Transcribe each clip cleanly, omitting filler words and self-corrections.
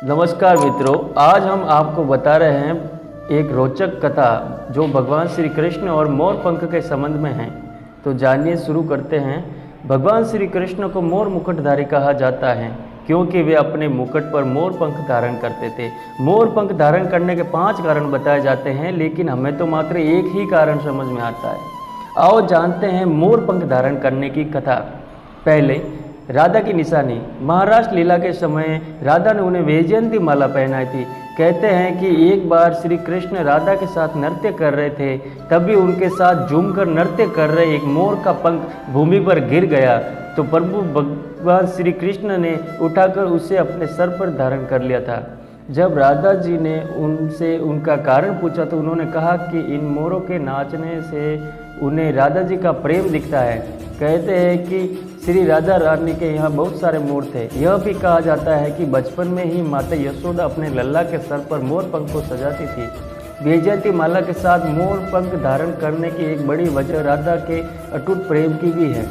नमस्कार मित्रों, आज हम आपको बता रहे हैं एक रोचक कथा जो भगवान श्री कृष्ण और मोर पंख के संबंध में है। तो जानिए, शुरू करते हैं। भगवान श्री कृष्ण को मोर मुकुटधारी कहा जाता है क्योंकि वे अपने मुकुट पर मोर पंख धारण करते थे। मोर पंख धारण करने के 5 कारण बताए जाते हैं, लेकिन हमें तो मात्र एक ही कारण समझ में आता है। आओ जानते हैं मोर पंख धारण करने की कथा। पहले राधा की निशानी। महाराष्ट्र लीला के समय राधा ने उन्हें वैजयंती माला पहनाई थी। कहते हैं कि एक बार श्री कृष्ण राधा के साथ नृत्य कर रहे थे, तभी उनके साथ झूमकर नृत्य कर रहे एक मोर का पंख भूमि पर गिर गया। तो प्रभु भगवान श्री कृष्ण ने उठाकर उसे अपने सर पर धारण कर लिया था। जब राधा जी ने उनसे उनका कारण पूछा तो उन्होंने कहा कि इन मोरों के नाचने से उन्हें राधा जी का प्रेम दिखता है। कहते हैं कि श्री राधा रानी के यहाँ बहुत सारे मोर थे। यह भी कहा जाता है कि बचपन में ही माता यशोदा अपने लल्ला के सर पर मोर पंख को सजाती थी। वैजयंती माला के साथ मोर पंख धारण करने की एक बड़ी वजह राधा के अटूट प्रेम की भी है।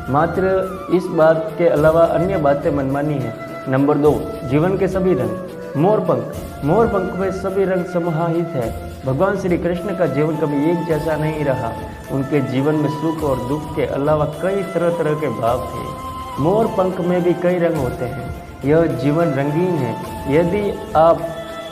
मात्र इस बात के अलावा अन्य बातें मनमानी हैं। नंबर 2, जीवन के सभी रंग। मोर पंख में सभी रंग समाहित है। भगवान श्री कृष्ण का जीवन कभी एक जैसा नहीं रहा। उनके जीवन में सुख और दुख के अलावा कई तरह तरह के भाव थे। मोर पंख में भी कई रंग होते हैं। यह जीवन रंगीन है। यदि आप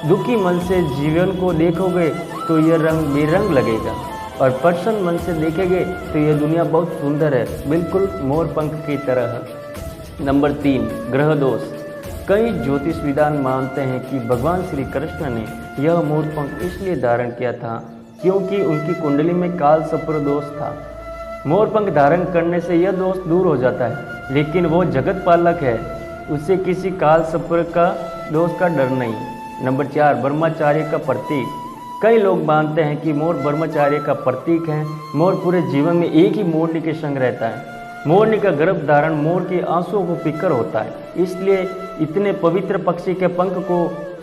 दुखी मन से जीवन को देखोगे तो यह रंग बेरंग लगेगा, और प्रसन्न मन से देखेंगे तो यह दुनिया बहुत सुंदर है, बिल्कुल मोर पंख की तरह। नंबर 3, ग्रह दोष। कई ज्योतिषविदान मानते हैं कि भगवान श्री कृष्ण ने यह मोर पंख इसलिए धारण किया था क्योंकि उनकी कुंडली में काल सर्प दोष था। मोर पंख धारण करने से यह दोष दूर हो जाता है, लेकिन वो जगत पालक है, उसे किसी काल सर्प का दोष का डर नहीं। नंबर 4, ब्रह्मचार्य का प्रतीक। कई लोग मानते हैं कि मोर ब्रह्मचार्य का प्रतीक है। मोर पूरे जीवन में एक ही मोरनी के संग रहता है। मोरनी का गर्भ धारण मोर के आंसुओं को पीकर होता है, इसलिए इतने पवित्र पक्षी के पंख को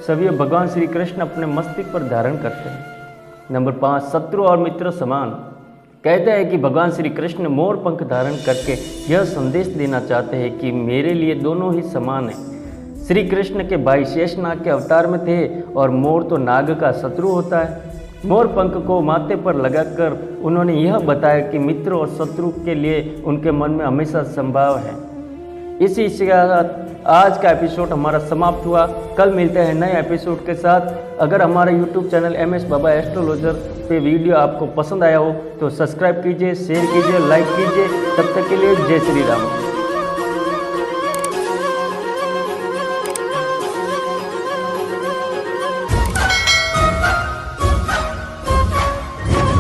सभी भगवान श्री कृष्ण अपने मस्तिष्क पर धारण करते हैं। नंबर 5, शत्रु और मित्र समान। कहते हैं कि भगवान श्री कृष्ण मोर पंख धारण करके यह संदेश देना चाहते हैं कि मेरे लिए दोनों ही समान हैं। श्री कृष्ण के भाई शेषनाग के अवतार में थे, और मोर तो नाग का शत्रु होता है। मोर पंख को माथे पर लगाकर उन्होंने यह बताया कि मित्र और शत्रु के लिए उनके मन में हमेशा संभाव है। इसी के साथ आज का एपिसोड हमारा समाप्त हुआ। कल मिलते हैं नए एपिसोड के साथ। अगर हमारा यूट्यूब चैनल MS बाबा एस्ट्रोलॉजर पे वीडियो आपको पसंद आया हो तो सब्सक्राइब कीजिए, शेयर कीजिए, लाइक कीजिए। तब तक के लिए जय श्री राम।